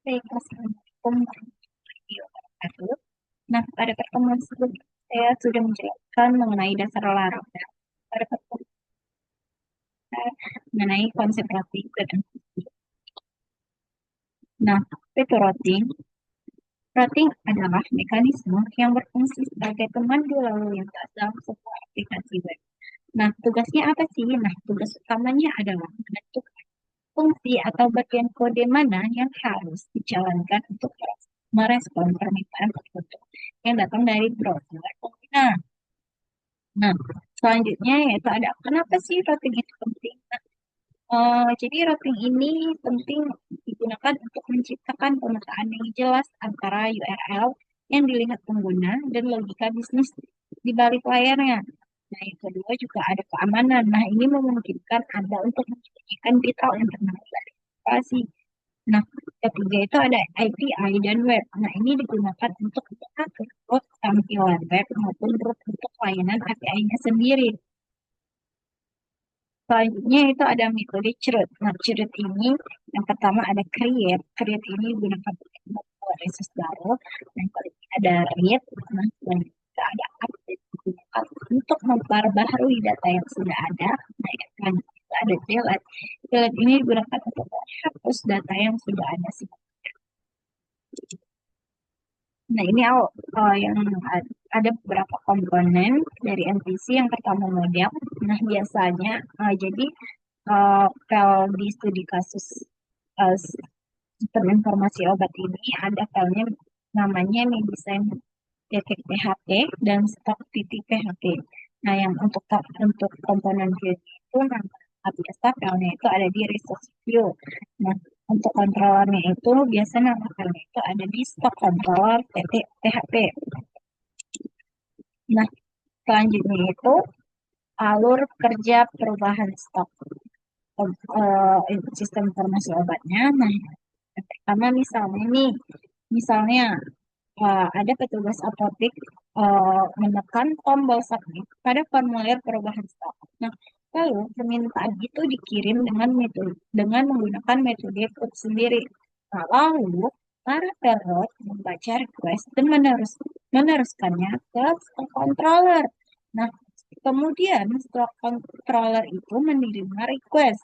Baik, Assalamualaikum warahmatullahi wabarakatuh. Nah, pada pertemuan sebelumnya saya sudah menjelaskan mengenai dasar olahraga. Pada pertemuan mengenai konsep routing dan fungsi. Nah, itu routing. Routing adalah mekanisme yang berfungsi sebagai pemandu lalu lintas dalam sebuah aplikasi web. Nah, tugasnya apa sih? Nah, tugas utamanya adalah menentukan fungsi atau bagian kode mana yang harus dijalankan untuk merespon permintaan tertentu yang datang dari browser pengguna. Nah, selanjutnya yaitu ada kenapa sih routing itu penting? Jadi routing ini penting digunakan untuk menciptakan pemetaan yang jelas antara URL yang dilihat pengguna dan logika bisnis di balik layarnya. Nah, yang kedua juga ada keamanan. Nah, ini memungkinkan Anda untuk menyembunyikan detail internal dari aplikasi. Nah, ketiga itu ada API dan web. Nah, ini digunakan untuk mengatur root tampilan web maupun root untuk layanan API-nya sendiri. Selanjutnya itu ada metode CRUD. Nah, CRUD ini yang pertama ada create. Create ini digunakan untuk membuat resource baru. Yang kedua ada read. Nah, selanjutnya ada update digunakan untuk memperbaharui data yang sudah ada. Nah, yang selanjutnya ada delete. Delete ini digunakan untuk menghapus data yang sudah ada. Nah, ini yang ada beberapa komponen dari MVC. Yang pertama model. Nah, biasanya jadi file di studi kasus uh, sistem informasi obat ini ada filenya namanya desain titik PHP dan stok titik PHP. Nah, yang untuk komponen view itu biasa filenya itu ada di resource view. Nah, untuk controllernya itu biasa nama filenya itu ada di stock controller titik PHP. Nah, selanjutnya itu alur kerja perubahan stok sistem informasi obatnya. Nah, yang pertama misalnya nih, misalnya ada petugas apotek menekan tombol submit pada formulir perubahan stok. Nah, lalu permintaan itu dikirim dengan menggunakan metode code sendiri. Nah, lalu para perot membaca request dan meneruskannya ke stock controller. Nah, kemudian stock controller itu menerima request,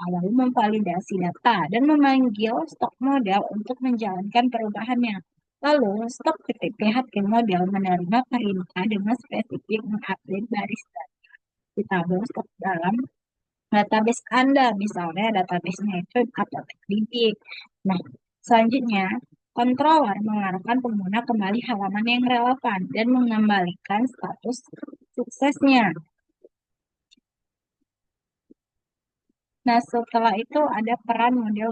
lalu memvalidasi data dan memanggil stok model untuk menjalankan perubahannya. Lalu, stok PHP model menerima perintah dengan spesifik mengupdate baris data di tabel stok dalam database Anda. Misalnya database-nya itu ApotekDB. Nah, selanjutnya, controller mengarahkan pengguna kembali halaman yang relevan dan mengembalikan status suksesnya. Nah, setelah itu ada peran model,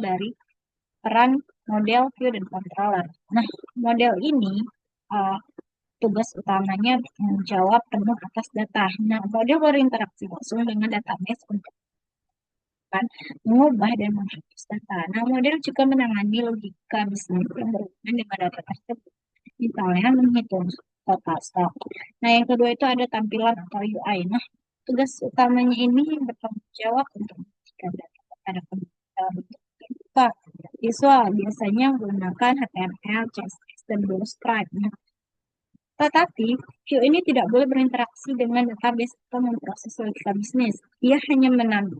view, dan controller. Nah, model ini uh, tugas utamanya menjawab penuh atas data. Nah, model berinteraksi langsung dengan database untuk kan, mengubah dan menghapus data. Nah, model juga menangani logika bisnis yang berhubungan dengan data tersebut. Misalnya menghitung total stok. Nah, yang kedua itu ada tampilan atau UI. Nah, tugas utamanya ini bertanggung jawab untuk memberikan data kepada pengguna dalam bentuk terbuka. Visual biasanya menggunakan HTML, CSS, dan Bootstrap. Nah, tetapi, view ini tidak boleh berinteraksi dengan database atau memproses logika bisnis. Ia hanya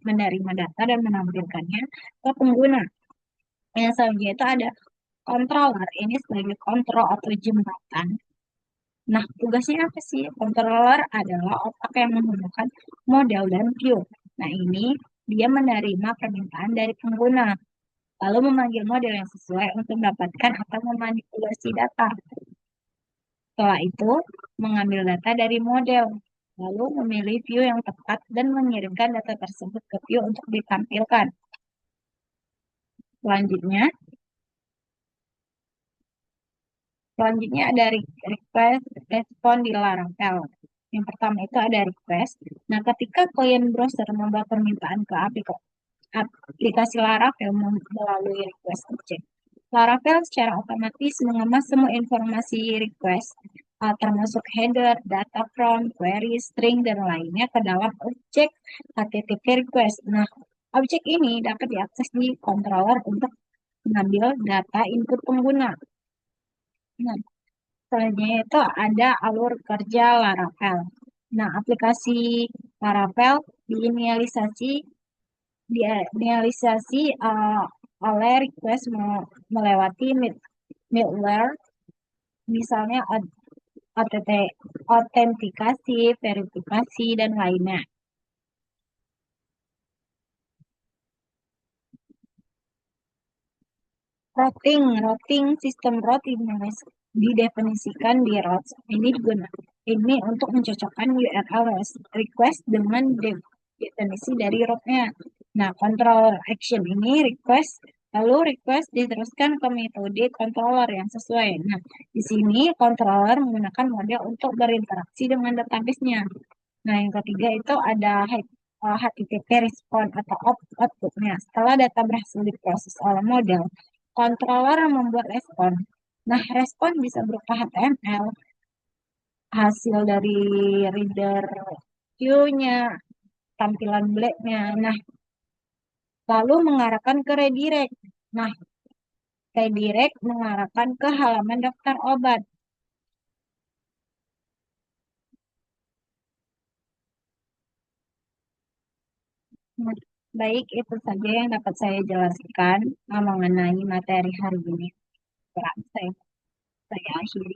menerima data dan menampilkannya ke pengguna. Yang selanjutnya itu ada controller. Ini sebagai kontrol atau jembatan. Nah, tugasnya apa sih? Controller adalah otak yang menggunakan model dan view. Nah, ini dia menerima permintaan dari pengguna, lalu memanggil model yang sesuai untuk mendapatkan atau memanipulasi data. Setelah itu, mengambil data dari model, lalu memilih view yang tepat dan mengirimkan data tersebut ke view untuk ditampilkan. Selanjutnya, selanjutnya ada request respon di Laravel. Yang pertama itu ada request. Nah, ketika klien browser membuat permintaan ke aplikasi Laravel melalui request object, Laravel secara otomatis mengemas semua informasi request, termasuk header, data from, query, string, dan lainnya ke dalam objek HTTP request. Nah, objek ini dapat diakses di controller untuk mengambil data input pengguna. Nah, selanjutnya itu ada alur kerja Laravel. Nah, aplikasi Laravel diinisialisasi diinisialisasi oleh request melewati middleware, misalnya autentikasi, verifikasi, dan lainnya. Routing sistem root didefinisikan di routes. Ini untuk mencocokkan URL request dengan definisi dari rootnya. Nah, control action ini lalu request diteruskan ke metode controller yang sesuai. Nah, di sini controller menggunakan model untuk berinteraksi dengan database-nya. Nah, yang ketiga itu ada HTTP response atau output-nya. Setelah data berhasil diproses oleh model, controller membuat respon. Nah, respon bisa berupa HTML, hasil dari reader view-nya, tampilan black-nya. Nah, lalu mengarahkan ke redirect. Nah, redirect mengarahkan ke halaman daftar obat. Nah, baik, itu saja yang dapat saya jelaskan mengenai materi hari ini. Saya akhiri.